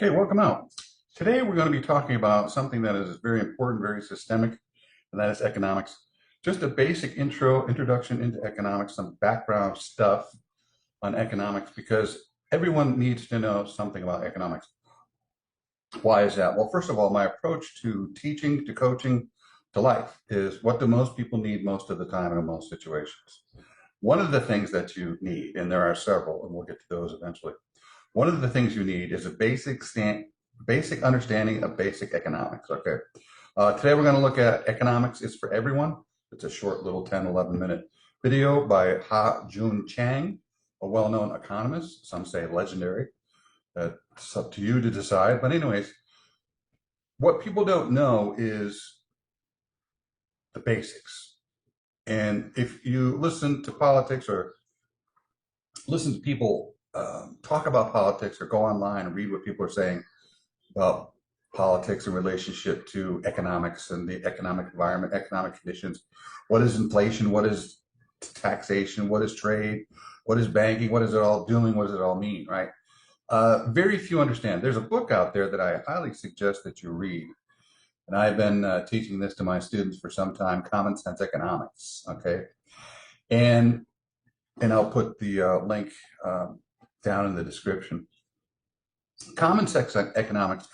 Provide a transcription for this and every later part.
Okay, welcome out. Today we're going to be talking about something that is very important, very systemic, and that is economics. Just a basic introduction into economics, some background stuff on economics, because everyone needs to know something about economics. Why is that? Well, first of all, my approach to teaching, to coaching, to life is what do most people need most of the time in most situations. One of the things that you need, and there are several, and we'll get to those eventually. One of the things you need is a basic understanding of basic economics. Okay. Today we're going to look at economics is for everyone. It's a short little 10, 11-minute video by Joon Chang, a well-known economist. Some say legendary. It's up to you to decide. But anyways, what people don't know is the basics. And if you listen to politics or listen to people talk about politics or go online and read what people are saying about politics in relationship to economics and the economic environment, economic conditions. What is inflation? What is taxation? What is trade? What is banking? What is it all doing? What does it all mean, right? Very few understand. There's a book out there that I highly suggest that you read. And I've been teaching this to my students for some time, Common Sense Economics, okay? And I'll put the link down in the description. Common Sense Economics,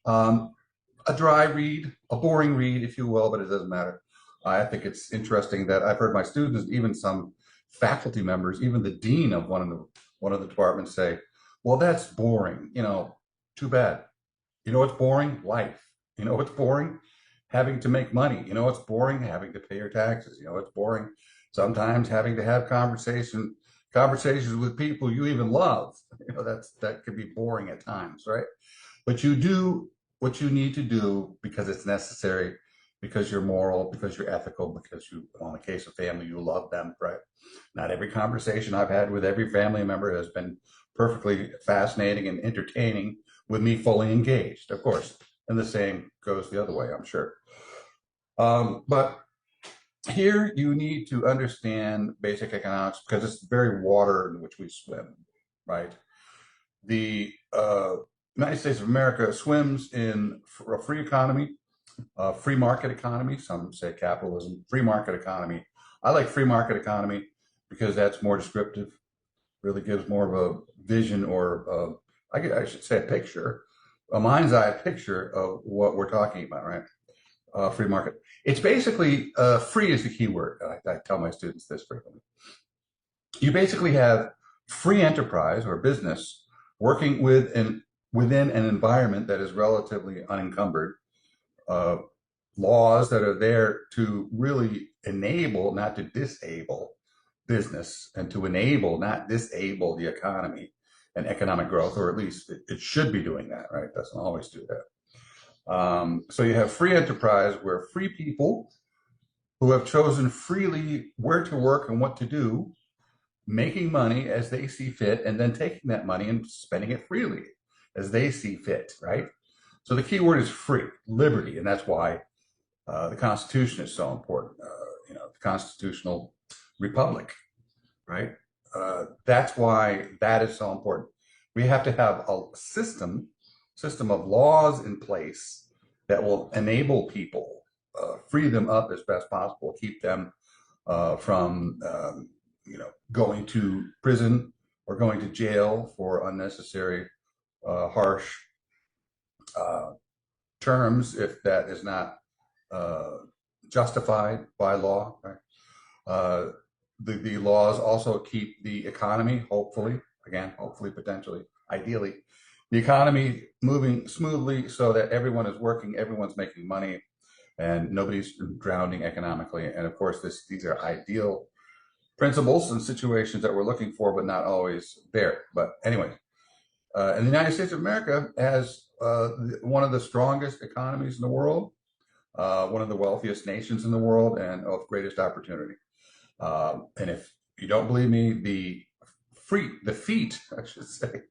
a dry read, a boring read, if you will, but it doesn't matter. I think it's interesting that I've heard my students, even some faculty members, even the dean of one of the departments say, well, that's boring, too bad. You know what's boring? Life. You know what's boring? Having to make money. You know what's boring? Having to pay your taxes. You know what's boring? Sometimes having to have conversations with people you even love. That could be boring at times, right? But you do what you need to do because it's necessary, because you're moral, because you're ethical, because you, on the case of family, you love them, right? Not every conversation I've had with every family member has been perfectly fascinating and entertaining with me fully engaged, of course. And the same goes the other way, I'm sure. But here you need to understand basic economics because it's the very water in which we swim, right? The United States of America swims in a free economy, free market economy. Some say capitalism, free market economy. I like free market economy because that's more descriptive, really gives more of a vision or I should say a picture, a mind's eye picture of what we're talking about, right? Free market. It's basically free is the key word. I tell my students this frequently. You basically have free enterprise or business working within an environment that is relatively unencumbered, laws that are there to really enable, not to disable business, and to enable, not disable the economy and economic growth, or at least it should be doing that, right? It doesn't always do that. So you have free enterprise where free people who have chosen freely where to work and what to do, making money as they see fit, and then taking that money and spending it freely as they see fit, right? So the key word is free, liberty, and that's why the Constitution is so important. The constitutional republic, right? That's why that is so important. We have to have a system of laws in place that will enable people, free them up as best possible, keep them from going to prison or going to jail for unnecessary, harsh terms if that is not justified by law. Right? The laws also keep the economy, hopefully, potentially, ideally, the economy moving smoothly so that everyone is working, everyone's making money, and nobody's drowning economically. And of course, these are ideal principles and situations that we're looking for, but not always there. But anyway, and the United States of America has one of the strongest economies in the world, one of the wealthiest nations in the world, and of greatest opportunity. And if you don't believe me, the feet, I should say,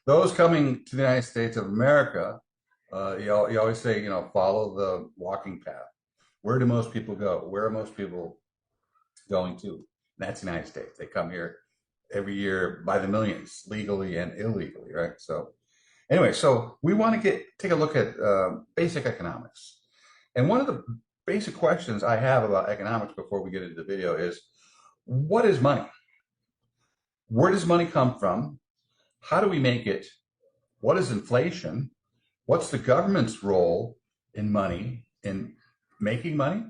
those coming to the United States of America, you always say, follow the walking path. Where do most people go? Where are most people going to? And that's the United States. They come here every year by the millions, legally and illegally, right? So Anyway, so we want to take a look at basic economics. And one of the basic questions I have about economics before we get into the video is, what is money? Where does money come from? How do we make it? What is inflation? What's the government's role in money, in making money,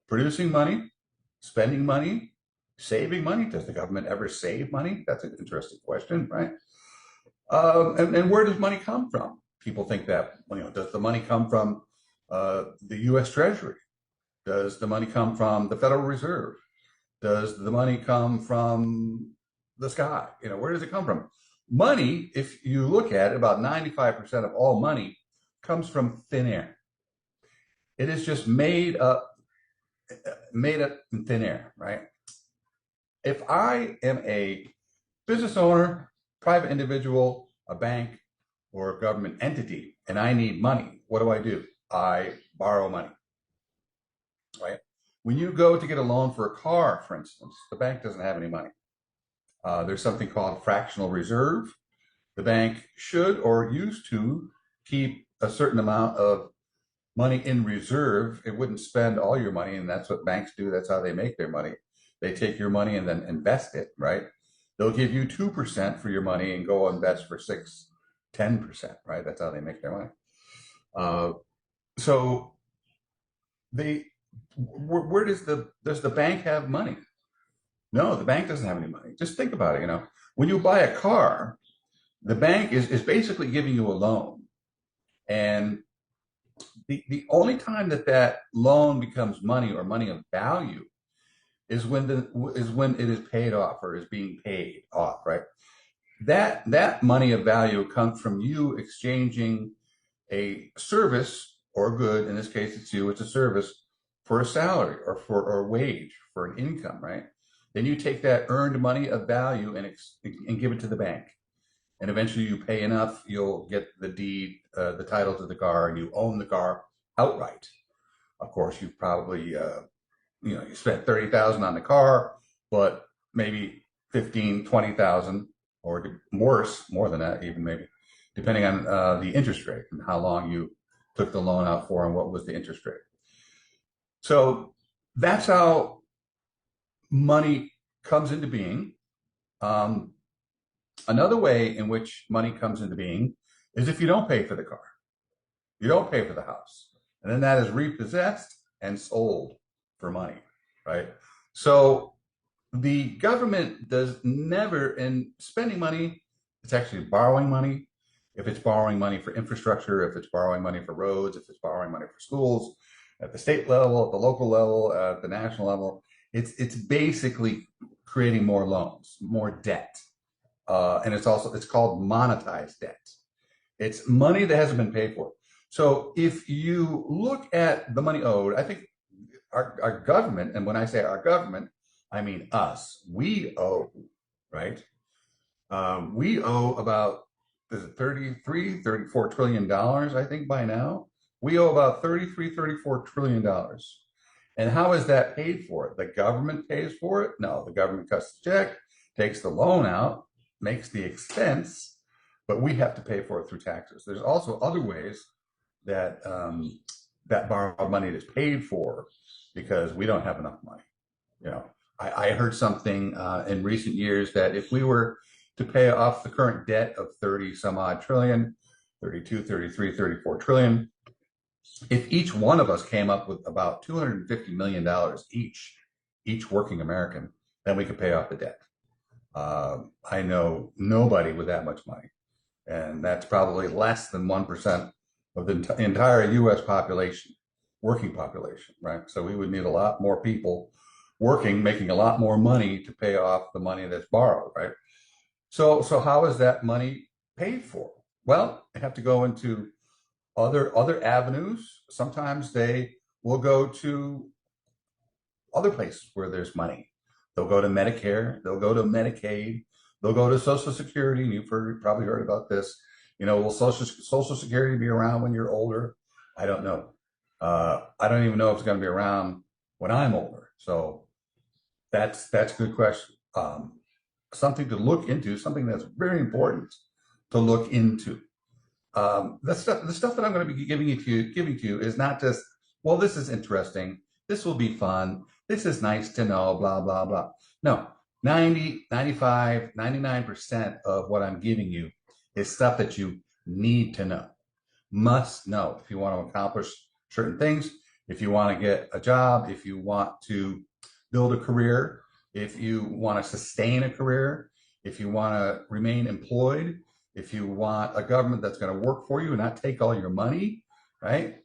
producing money, spending money, saving money? Does the government ever save money? That's an interesting question, right? And where does money come from? People think that, does the money come from the U.S. Treasury? Does the money come from the Federal Reserve? Does the money come from the sky? Where does it come from? Money, if you look at it, about 95% of all money comes from thin air. It is just made up in thin air, right? If I am a business owner, private individual, a bank, or a government entity, and I need money, what do? I borrow money, right? When you go to get a loan for a car, for instance, the bank doesn't have any money. There's something called fractional reserve. The bank should or used to keep a certain amount of money in reserve. It wouldn't spend all your money, and that's what banks do. That's how they make their money. They take your money and then invest it, right? They'll give you 2% for your money and go invest for 6, 10%, right? That's how they make their money. So where does the bank have money? No, the bank doesn't have any money. Just think about it. When you buy a car, the bank is basically giving you a loan. And the only time that loan becomes money or money of value is when it is paid off or is being paid off, right? That money of value comes from you exchanging a service or a good. In this case, it's a service for a salary or for a wage, for an income, right? Then you take that earned money of value and give it to the bank. And eventually you pay enough, you'll get the deed, the title to the car, and you own the car outright. Of course, you probably, you spent $30,000 on the car, but maybe 15, 20,000, or worse, more than that, even maybe, depending on the interest rate and how long you took the loan out for and what was the interest rate. So that's how money comes into being. Another way in which money comes into being is if you don't pay for the car, you don't pay for the house, and then that is repossessed and sold for money, right? So the government does never, in spending money, it's actually borrowing money. If it's borrowing money for infrastructure, if it's borrowing money for roads, if it's borrowing money for schools, at the state level, at the local level, at the national level, it's basically creating more loans, more debt. And it's called monetized debt. It's money that hasn't been paid for. So if you look at the money owed, I think our government, and when I say our government, I mean us, we owe, right? We owe about, is it 33, $34 trillion, I think by now. We owe about $34 trillion. And how is that paid for? The government pays for it? No, the government cuts the check, takes the loan out, makes the expense, but we have to pay for it through taxes. There's also other ways that that borrowed money is paid for because we don't have enough money. I heard something in recent years that if we were to pay off the current debt of 30 some odd trillion, 32, 33, 34 trillion, if each one of us came up with about $250 million each working American, then we could pay off the debt. I know nobody with that much money, and that's probably less than 1% of the entire U.S. population, working population, right? So we would need a lot more people working, making a lot more money to pay off the money that's borrowed, right? So how is that money paid for? Well, they have to go into other avenues. Sometimes they will go to other places where there's money. They'll go to Medicare, they'll go to Medicaid, they'll go to Social Security. You've probably heard about this. Will Social Security be around when you're older? I don't know. I don't even know if it's going to be around when I'm older. So that's a good question. Something to look into, something that's very important to look into. the stuff that I'm going to be giving to you is not just, well, this is interesting. This will be fun. This is nice to know, blah, blah, blah. No, 90, 95, 99% of what I'm giving you is stuff that you need to know, must know if you want to accomplish certain things, if you want to get a job, if you want to build a career, if you want to sustain a career, if you want to remain employed, if you want a government that's going to work for you and not take all your money, right?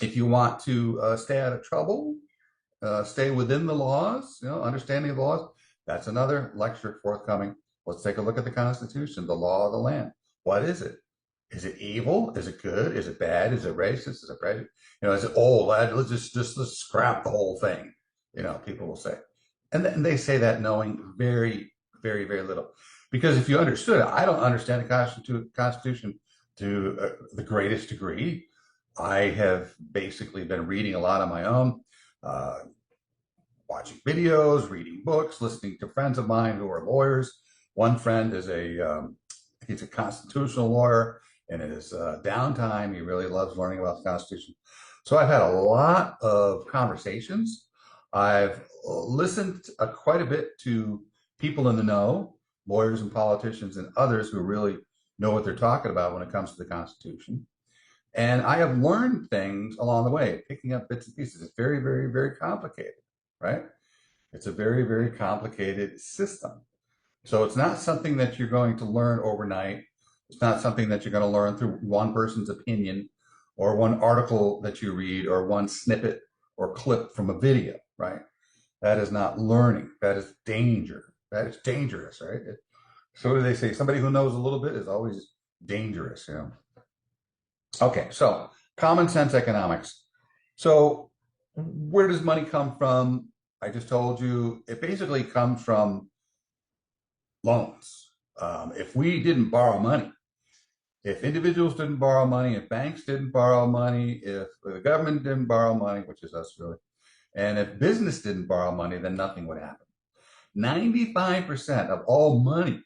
If you want to stay out of trouble, stay within the laws, understanding of the laws, that's another lecture forthcoming. Let's take a look at the Constitution, the law of the land. What is it? Is it evil? Is it good? Is it bad? Is it racist? Is it prejudice? Is it let's scrap the whole thing? People will say, and they say that knowing very, very, very little. Because if you understood it, I don't understand the Constitution to the greatest degree. I have basically been reading a lot on my own, watching videos, reading books, listening to friends of mine who are lawyers. One friend is he's a constitutional lawyer, and in his downtime, he really loves learning about the Constitution. So I've had a lot of conversations. I've listened quite a bit to people in the know, lawyers and politicians and others who really know what they're talking about when it comes to the Constitution. And I have learned things along the way, picking up bits and pieces. It's very, very, very complicated, right? It's a very, very complicated system. So it's not something that you're going to learn overnight. It's not something that you're going to learn through one person's opinion or one article that you read or one snippet or clip from a video, right? That is not learning. That is danger. That is dangerous, right? So what do they say? Somebody who knows a little bit is always dangerous, Okay, so common sense economics. So where does money come from? I just told you it basically comes from loans. If we didn't borrow money, if individuals didn't borrow money, if banks didn't borrow money, if the government didn't borrow money, which is us really, and if business didn't borrow money, then nothing would happen. 95% of all money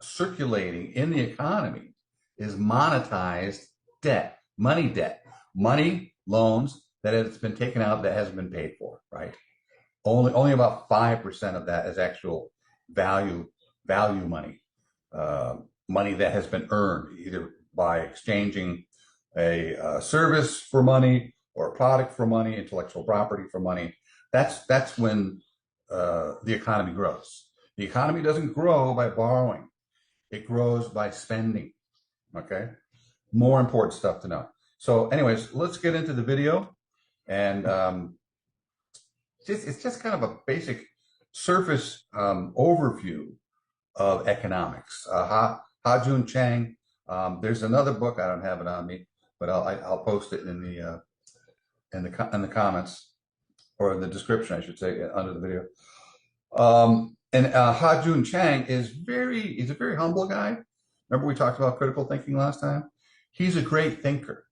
circulating in the economy is monetized debt, money, loans that has been taken out that hasn't been paid for, right? Only about 5% of that is actual value money, money that has been earned either by exchanging a service for money or a product for money, intellectual property for money. That's when the economy grows. The economy doesn't grow by borrowing. It grows by spending, okay? More important stuff to know. So anyways, let's get into the video. And it's just kind of a basic surface overview of economics. Joon, Chang. There's another book. I don't have it on me, but I'll post it in the comments or in the description, I should say, under the video. And Joon Chang he's a very humble guy. Remember we talked about critical thinking last time? He's a great thinker,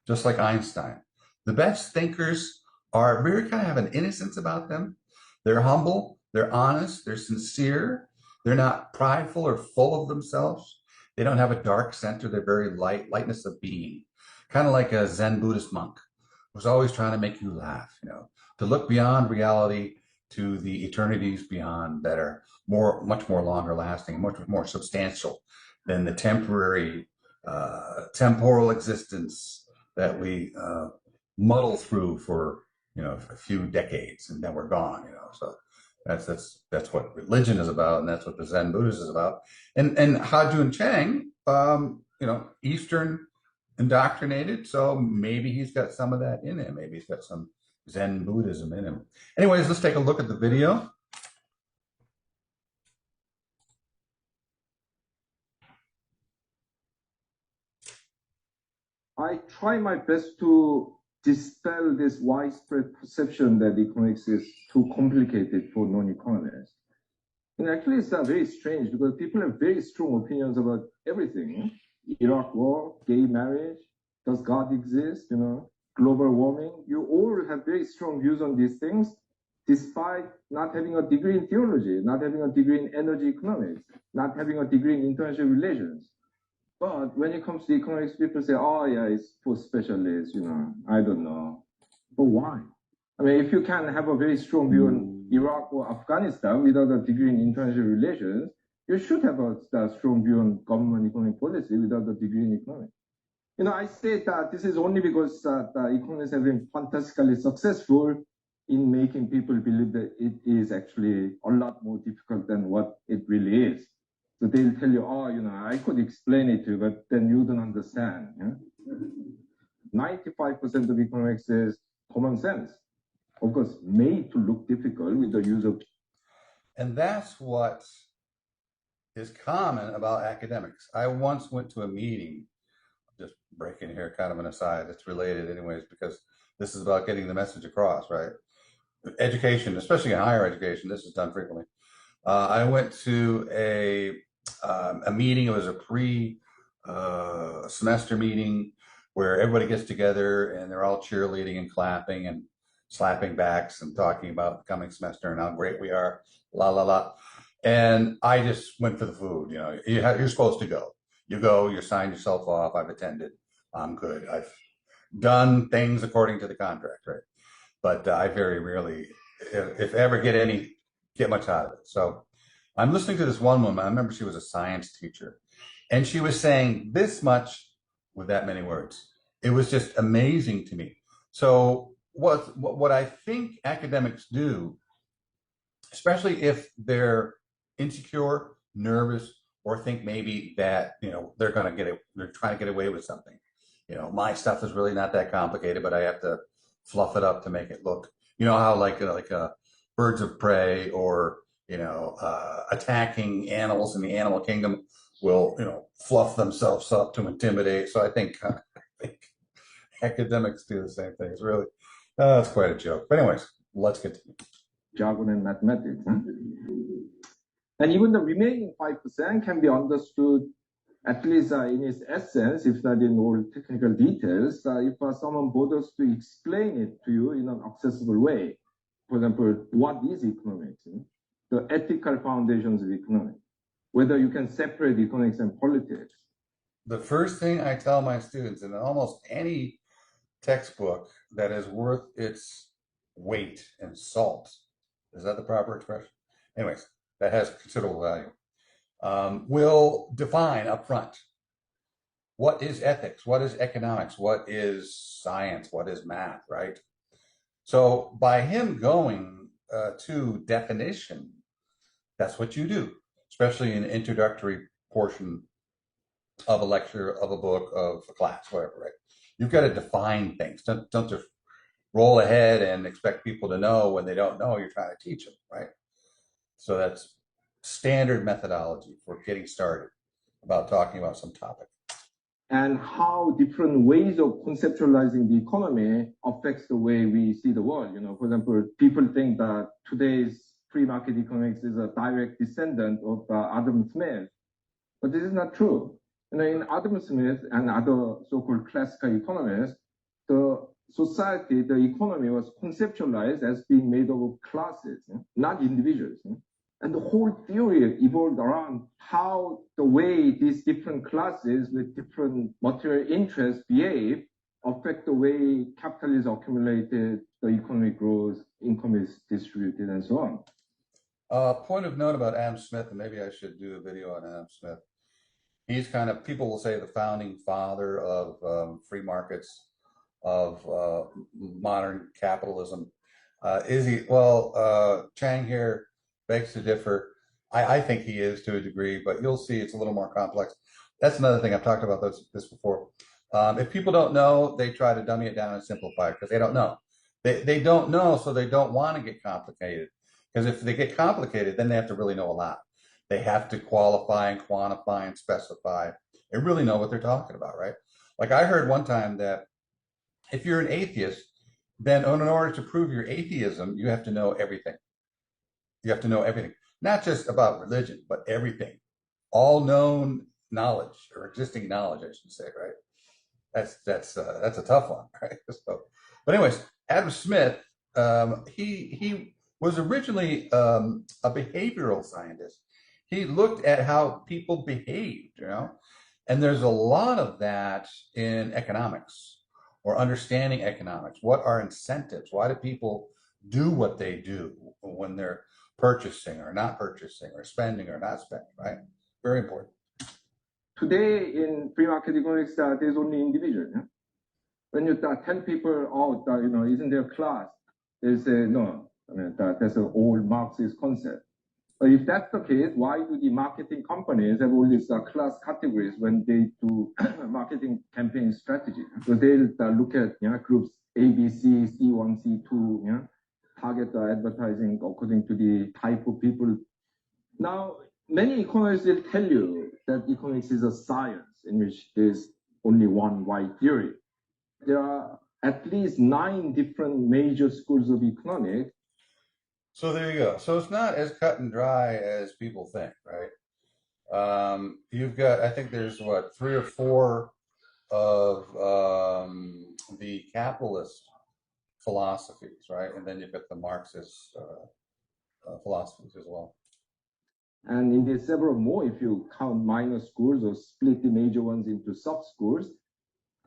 just like Einstein. The best thinkers are very kind of have an innocence about them. They're humble, they're honest, they're sincere. They're not prideful or full of themselves. They don't have a dark center. They're very lightness of being, kind of like a Zen Buddhist monk who's always trying to make you laugh, to look beyond reality to the eternities beyond that are much more longer lasting, much more substantial than the temporary temporal existence that we muddle through for a few decades and then we're gone. So that's what religion is about, and that's what the Zen Buddhist is about. And Joon Chang, Eastern indoctrinated, so maybe he's got some of that in him. Maybe he's got some Zen Buddhism in him. Anyways, let's take a look at the video. I try my best to dispel this widespread perception that economics is too complicated for non-economists. And actually, it's very strange because people have very strong opinions about everything. Iraq war, gay marriage, does God exist, global warming. You all have very strong views on these things, despite not having a degree in theology, not having a degree in energy economics, not having a degree in international relations. But when it comes to economics, people say, oh, yeah, it's for specialists, I don't know. But why? I mean, if you can have a very strong view on Iraq or Afghanistan without a degree in international relations, you should have a strong view on government economic policy without a degree in economics. I say that this is only because the economists have been fantastically successful in making people believe that it is actually a lot more difficult than what it really is. So they'll tell you, oh, I could explain it to you, but then you don't understand. 95% of economics is common sense. Of course, made to look difficult with the use of. And that's what is common about academics. I once went to a meeting, just breaking here, kind of an aside, it's related anyways, because this is about getting the message across, right? Education, especially in higher education, this is done frequently. I went to a meeting. It was a pre-semester meeting where everybody gets together and they're all cheerleading and clapping and slapping backs and talking about the coming semester and how great we are, la la la. And I just went for the food. You're supposed to go. You go. You sign yourself off. I've attended. I'm good. I've done things according to the contract, right? But I very rarely, if ever, get much out of it. So I'm listening to this one woman. I remember she was a science teacher, and she was saying this much with that many words. It was just amazing to me. So what I think academics do, especially if they're insecure, nervous, or think maybe that they're trying to get away with something. My stuff is really not that complicated, but I have to fluff it up to make it look. How like birds of prey or attacking animals in the animal kingdom will fluff themselves up to intimidate. So I think academics do the same thing. It's really it's quite a joke. But anyways, let's continue. Jargon and mathematics. And even the remaining 5% can be understood, at least in its essence, if not in all technical details, if someone bothers to explain it to you in an accessible way. For example, what is economics? The ethical foundations of economics. Whether you can separate economics and politics. The first thing I tell my students in almost any textbook that is worth its weight in salt, is that the proper expression? Anyways, that has considerable value. Will define up front what is ethics, what is economics, what is science, what is math, right? So by him going to definition, that's what you do, especially in an introductory portion of a lecture, of a book, of a class, whatever, right? You've got to define things. Don't just roll ahead and expect people to know when they don't know you're trying to teach them, right? So that's standard methodology for getting started about talking about some topic. And how different ways of conceptualizing the economy affects the way we see the world. For example, people think that today's free market economics is a direct descendant of Adam Smith, but this is not true. In Adam Smith and other so-called classical economists, the society, the economy was conceptualized as being made up of classes, not individuals. And the whole theory evolved around how the way these different classes with different material interests behave affect the way capital is accumulated, the economy grows, income is distributed, and so on. Point of note about Adam Smith, and maybe I should do a video on Adam Smith. He's people will say the founding father of free markets, of modern capitalism. Is he? Well, Chang here begs to differ. I think he is to a degree, but you'll see it's a little more complex. That's another thing. I've talked about this before. If people don't know, they try to dummy it down and simplify it because they don't know. They don't know, so they don't want to get complicated. Because if they get complicated, then they have to really know a lot. They have to qualify and quantify and specify and really know what they're talking about, right? Like I heard one time that if you're an atheist, then in order to prove your atheism, you have to know everything. You have to know everything, not just about religion, but everything, all known knowledge or existing knowledge, I should say, right? That's a tough one, right? So, but anyways, Adam Smith, he was originally a behavioral scientist. He looked at how people behaved, And there's a lot of that in economics or understanding economics. What are incentives? Why do people do what they do when they're purchasing or not purchasing or spending or not spending, right? Very important. Today in free market economics, there's only individual. Yeah? When you tell people, oh, isn't there a class? They say, no, that's an old Marxist concept. But if that's the case, why do the marketing companies have all these class categories when they do marketing campaign strategy? So they'll look at groups A, B, C, C1, C2, target the advertising according to the type of people. Now, many economists will tell you that economics is a science in which there's only one right theory. There are at least 9 different major schools of economics. So there you go. So it's not as cut and dry as people think, right? You've got, I think there's what, 3 or 4 of the capitalist philosophies, right? And then you've got the Marxist philosophies as well. And in the several more, if you count minor schools or split the major ones into sub-schools,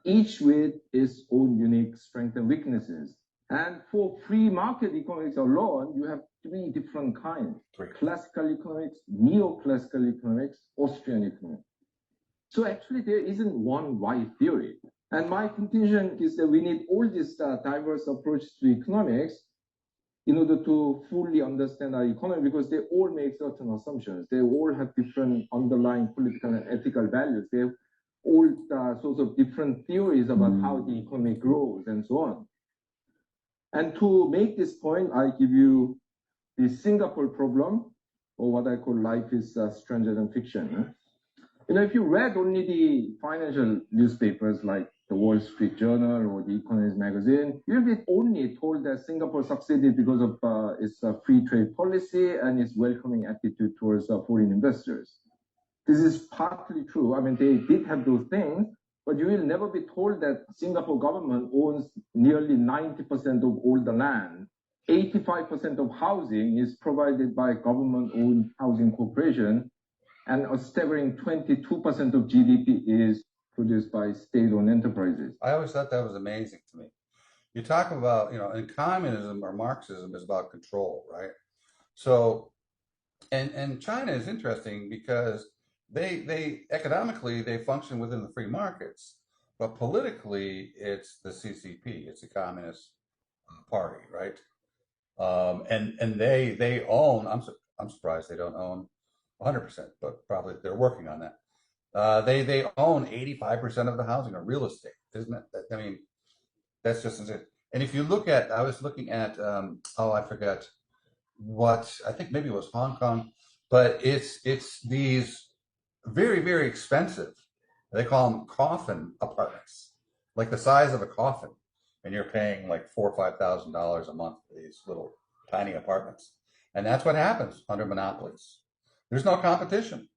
each with its own unique strengths and weaknesses. And for free market economics alone, you have 3 different kinds. Classical economics, neoclassical economics, Austrian economics. So actually there isn't one right theory. And my contention is that we need all these diverse approaches to economics in order to fully understand our economy, because they all make certain assumptions. They all have different underlying political and ethical values. They have all sorts of different theories about how the economy grows and so on. And to make this point, I give you the Singapore problem, or what I call life is stranger than fiction. If you read only the financial newspapers like the Wall Street Journal or the Economist magazine, you'll be only told that Singapore succeeded because of its free trade policy and its welcoming attitude towards foreign investors. This is partly true. I mean, they did have those things, but you will never be told that Singapore government owns nearly 90% of all the land. 85% of housing is provided by government-owned housing corporation, and a staggering 22% of GDP is produced by state-owned enterprises. I always thought that was amazing to me. You talk about, and communism or Marxism is about control, right? So, and China is interesting because they economically they function within the free markets, but politically it's the CCP, it's the Communist Party, right? And they own. I'm surprised they don't own 100%, but probably they're working on that. They own 85% of the housing or real estate, isn't it? I mean, that's just insane. And if you look at, I was looking at, I forgot what, I think maybe it was Hong Kong, but it's these very, very expensive, they call them coffin apartments, like the size of a coffin. And you're paying like $4,000 or $5,000 a month for these little tiny apartments. And that's what happens under monopolies. There's no competition.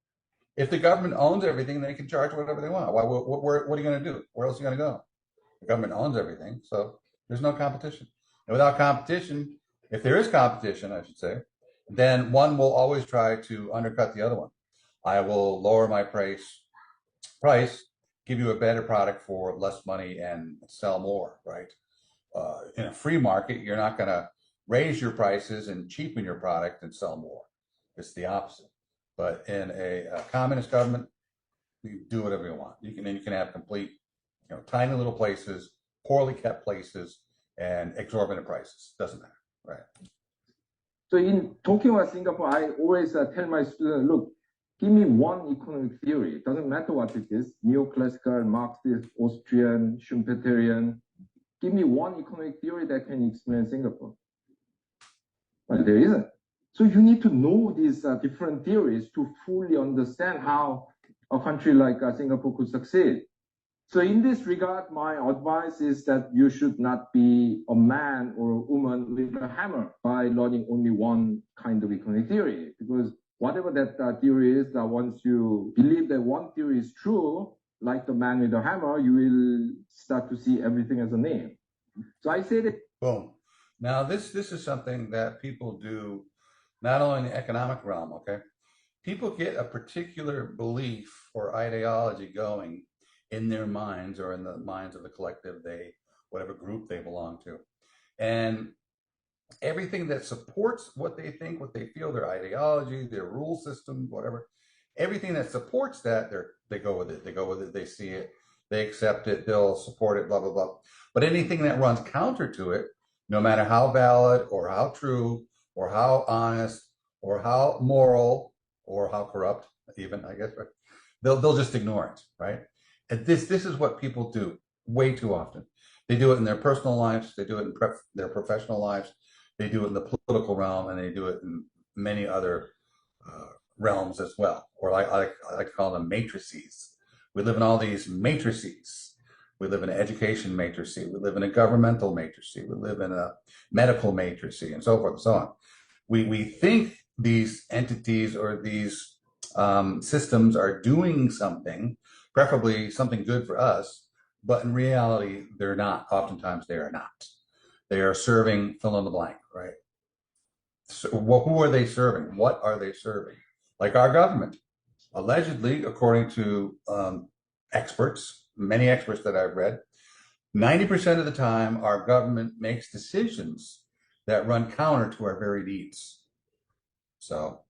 If the government owns everything, they can charge whatever they want. What are you going to do? Where else are you going to go? The government owns everything, so there's no competition. And without competition, if there is competition, I should say, then one will always try to undercut the other one. I will lower my price, give you a better product for less money and sell more, right? In a free market, you're not going to raise your prices and cheapen your product and sell more. It's the opposite. But in a communist government, you do whatever you want. You can have complete, tiny little places, poorly kept places, and exorbitant prices. Doesn't matter, right? So in talking about Singapore, I always tell my students, look, give me one economic theory. It doesn't matter what it is, neoclassical, Marxist, Austrian, Schumpeterian. Give me one economic theory that can explain Singapore. But there isn't. So you need to know these different theories to fully understand how a country like Singapore could succeed. So in this regard, my advice is that you should not be a man or a woman with a hammer by learning only one kind of economic theory, because whatever that theory is, that once you believe that one theory is true, like the man with a hammer, you will start to see everything as a name. So I say that. Boom. Now this is something that people do not only in the economic realm, okay, people get a particular belief or ideology going in their minds or in the minds of the collective whatever group they belong to. And everything that supports what they think, what they feel, their ideology, their rule system, whatever, everything that supports that, they go with it. They go with it. They see it. They accept it. They'll support it. Blah blah blah. But anything that runs counter to it, no matter how valid or how true or how honest or how moral or how corrupt, even I guess, they'll just ignore it, right? And this is what people do way too often. They do it in their personal lives. They do it in their professional lives. They do it in the political realm, and they do it in many other realms as well, or I like to call them matrices. We live in all these matrices. We live in an education matrix. We live in a governmental matrix. We live in a medical matrix, and so forth and so on. We think these entities or these systems are doing something, preferably something good for us, but in reality, they're not. Oftentimes, they are not. They are serving fill in the blank, right? So, who are they serving? What are they serving? Like our government, allegedly, according to experts, many experts that I've read, 90% of the time, our government makes decisions that run counter to our very needs. So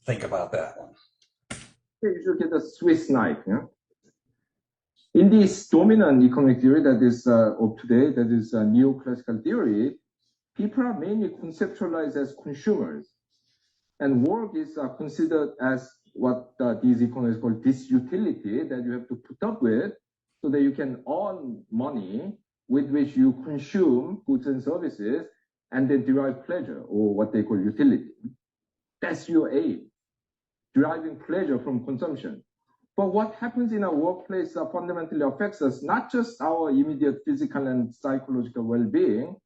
think about that one. You should get a Swiss knife. Yeah? In this dominant economic theory that is of today, that is neoclassical theory, people are mainly conceptualized as consumers. And work is considered as what these economists call disutility, that you have to put up with so that you can earn money with which you consume goods and services and then derive pleasure, or what they call utility. That's your aim, deriving pleasure from consumption. But what happens in our workplace fundamentally affects us, not just our immediate physical and psychological well-being,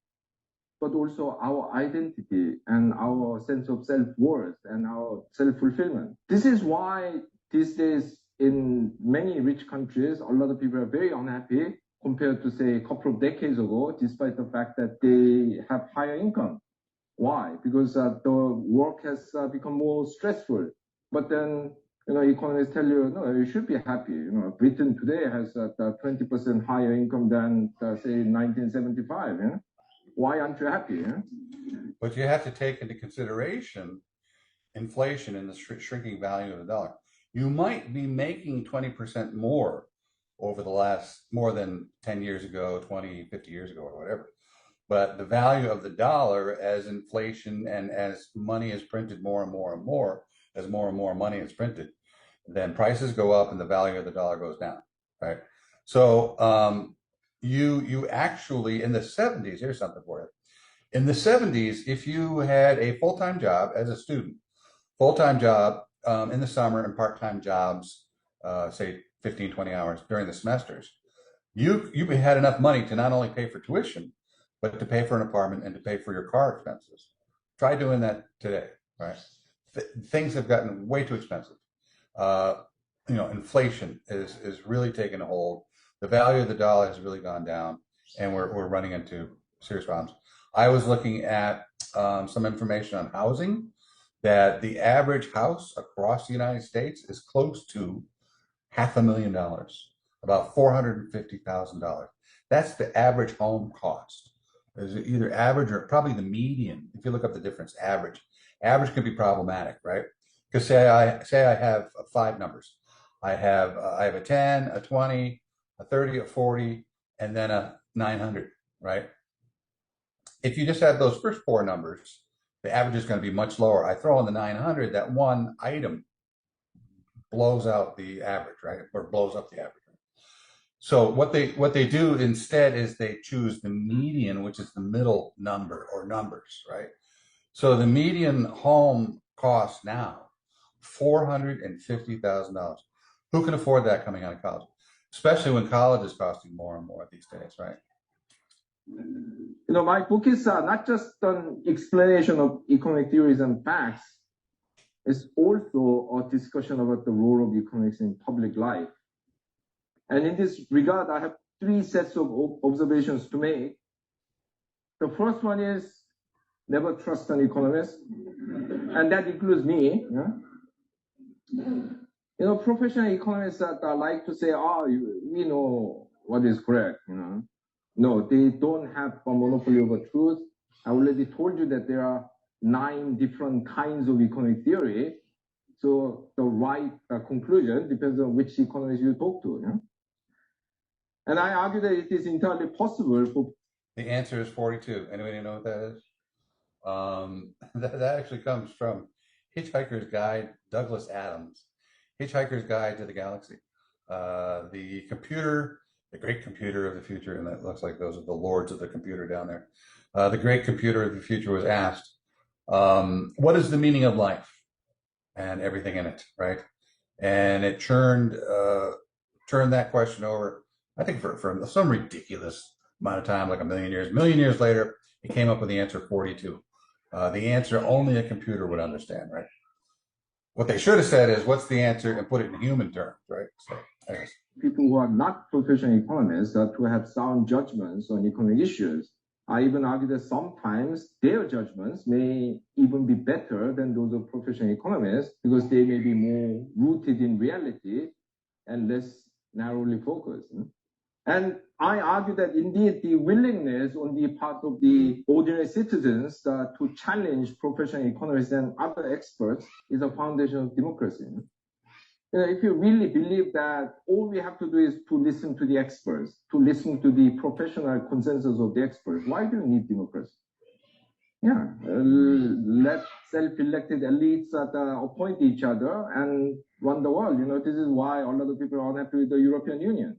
but also our identity and our sense of self-worth and our self-fulfillment. This is why these days in many rich countries, a lot of people are very unhappy compared to, say, a couple of decades ago, despite the fact that they have higher income. Why? Because the work has become more stressful. But then, economists tell you, no, you should be happy. Britain today has 20% higher income than, say, 1975. Yeah? Why aren't you happy? Yeah? But you have to take into consideration inflation and the shrinking value of the dollar. You might be making 20% more over the last, more than 10 years ago, 20, 50 years ago, or whatever. But the value of the dollar, as inflation and as money is printed more and more and more, as more and more money is printed, then prices go up and the value of the dollar goes down, right? So you actually, in the 70s, here's something for you. In the 70s, if you had a full-time job as a student, full-time job in the summer and part-time jobs, say 15, 20 hours during the semesters, you had enough money to not only pay for tuition, but to pay for an apartment and to pay for your car expenses. Try doing that today, right? Things have gotten way too expensive. Inflation is really taking a hold. The value of the dollar has really gone down, and we're running into serious problems. I was looking at some information on housing, that the average house across the United States is close to $500,000, about $450,000. That's the average home cost. Is either average or probably the median. If you look up the difference, average can be problematic, right? Because say I have 5 numbers. I have a 10, a 20, a 30, a 40, and then a 900, right? If you just have those first 4 numbers, the average is going to be much lower. I throw in the 900, that one item blows out the average, right? Or blows up the average. So what they do instead is they choose the median, which is the middle number or numbers, right? So the median home cost now $450,000. Who can afford that coming out of college? Especially when college is costing more and more these days, right? My book is not just an explanation of economic theories and facts. It's also a discussion about the role of economics in public life. And in this regard, I have 3 sets of observations to make. The first one is never trust an economist, and that includes me. Yeah? Professional economists that like to say, we know what is correct, No, they don't have a monopoly over truth. I already told you that there are 9 different kinds of economic theory. So the right conclusion depends on which economist you talk to. And I argue that it is entirely possible for... The answer is 42. Anybody know what that is? That actually comes from Hitchhiker's Guide, Douglas Adams, Hitchhiker's Guide to the Galaxy. The computer, the great computer of the future, and that looks like those are the lords of the computer down there. The great computer of the future was asked, what is the meaning of life? And everything in it, right? And it turned that question over, I think for some ridiculous amount of time, like a million years. Million years later, it came up with the answer 42. The answer only a computer would understand, right? What they should have said is, what's the answer, and put it in human terms, right? So, anyways. People who are not professional economists to have sound judgments on economic issues. I even argue that sometimes their judgments may even be better than those of professional economists because they may be more rooted in reality and less narrowly focused. And I argue that indeed the willingness on the part of the ordinary citizens to challenge professional economists and other experts is a foundation of democracy. If you really believe that all we have to do is to listen to the experts, to listen to the professional consensus of the experts, why do you need democracy? Let self-elected elites appoint each other and run the world. This is why a lot of people are unhappy with the European Union.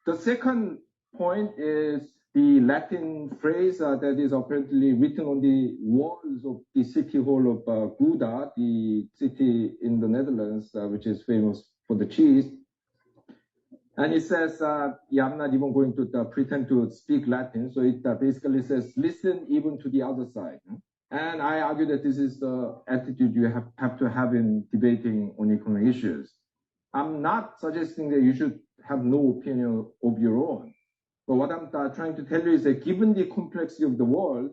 The second point is the Latin phrase that is apparently written on the walls of the city hall of Gouda, the city in the Netherlands, which is famous for the cheese. And it says, I'm not even going to pretend to speak Latin. So it basically says, listen even to the other side. And I argue that this is the attitude you have to have in debating on economic issues. I'm not suggesting that you should have no opinion of your own. But what I'm trying to tell you is that given the complexity of the world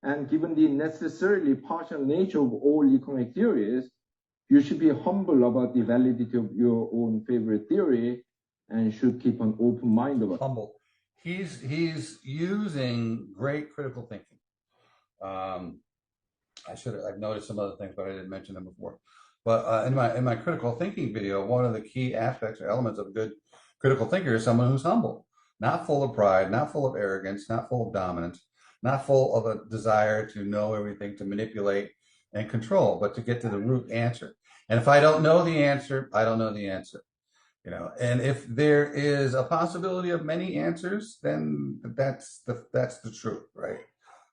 and given the necessarily partial nature of all economic theories, you should be humble about the validity of your own favorite theory and should keep an open mind about it. Humble. He's using great critical thinking. I've noticed some other things, but I didn't mention them before. But in my critical thinking video, one of the key aspects or elements of a good critical thinker is someone who's humble, not full of pride, not full of arrogance, not full of dominance, not full of a desire to know everything, to manipulate and control, but to get to the root answer. And if I don't know the answer, I don't know the answer. And if there is a possibility of many answers, then that's the truth, right?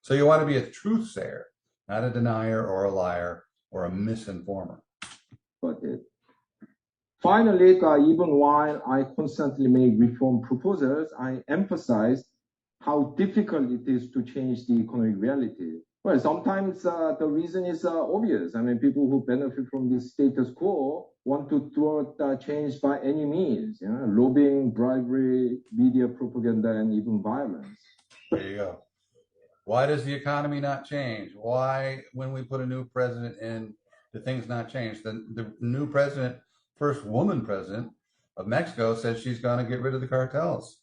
So you want to be a truth sayer, not a denier or a liar or a misinformer. Finally, even while I constantly make reform proposals, I emphasize how difficult it is to change the economic reality. Well, sometimes the reason is obvious. I mean, people who benefit from the status quo want to thwart change by any means, lobbying, bribery, media propaganda, and even violence. There you go. Why does the economy not change? Why, when we put a new president in, do things not change? The new president, first woman president of Mexico, said she's going to get rid of the cartels.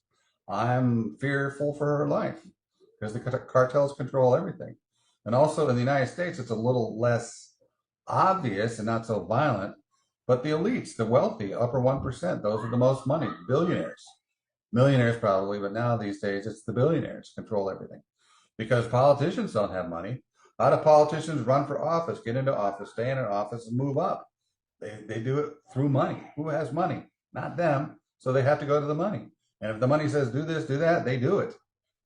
I'm fearful for her life because the cartels control everything. And also in the United States, it's a little less obvious and not so violent, but the elites, the wealthy, upper 1%, those are the most money, billionaires, millionaires probably, but now these days it's the billionaires control everything. Because politicians don't have money. A lot of politicians run for office, get into office, stay in an office, and move up. They do it through money. Who has money? Not them. So they have to go to the money. And if the money says do this, do that, they do it.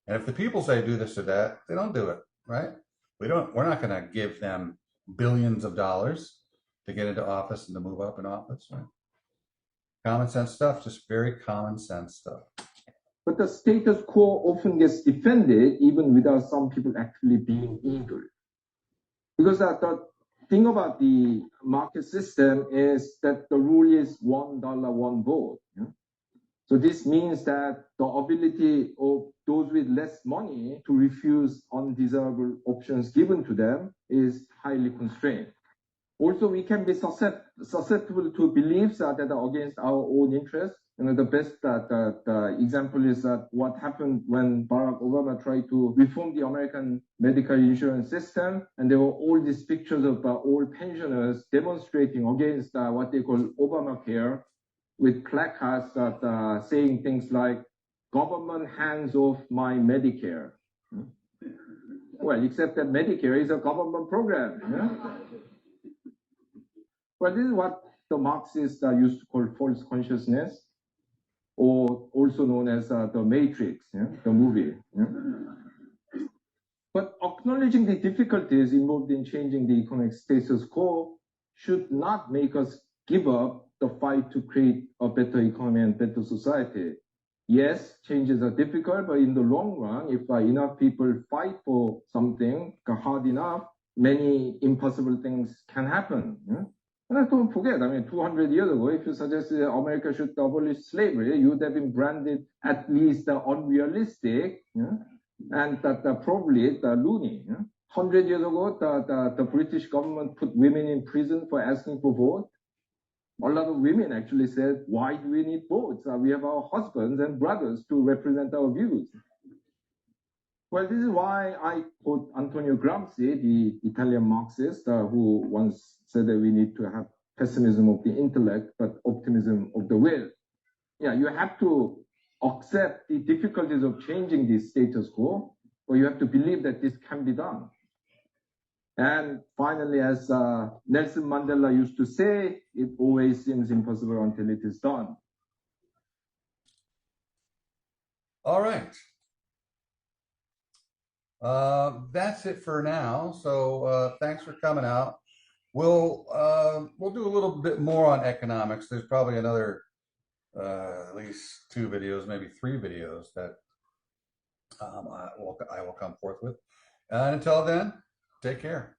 And if the people say do this or that, they don't do it, right? We're not going to give them billions of dollars to get into office and to move up in office, right? Common sense stuff, just very common sense stuff. But the status quo often gets defended even without some people actually being evil. Because the thing about the market system is that the rule is $1, one vote. So this means that the ability of those with less money to refuse undesirable options given to them is highly constrained. Also, we can be susceptible to beliefs that are against our own interests. The best example is that what happened when Barack Obama tried to reform the American medical insurance system, and there were all these pictures of old pensioners demonstrating against what they call Obamacare, with placards saying things like, "Government hands off my Medicare." Well, except that Medicare is a government program. Well, this is what the Marxists used to call false consciousness, or also known as the Matrix, the movie. But acknowledging the difficulties involved in changing the economic status quo should not make us give up the fight to create a better economy and better society. Yes, changes are difficult, but in the long run, if enough people fight for something hard enough, many impossible things can happen. And don't forget, 200 years ago, if you suggested America should abolish slavery, you would have been branded at least unrealistic, and probably loony. 100 years ago, the British government put women in prison for asking for vote. A lot of women actually said, "Why do we need votes? We have our husbands and brothers to represent our views." Well, this is why I quote Antonio Gramsci, the Italian Marxist, who once said that we need to have pessimism of the intellect, but optimism of the will. Yeah, you have to accept the difficulties of changing the status quo, or you have to believe that this can be done. And finally, as Nelson Mandela used to say, it always seems impossible until it is done. All right. That's it for now. So thanks for coming out. We'll do a little bit more on economics. There's probably another at least 2 videos, maybe 3 videos that I will come forth with. And until then, take care.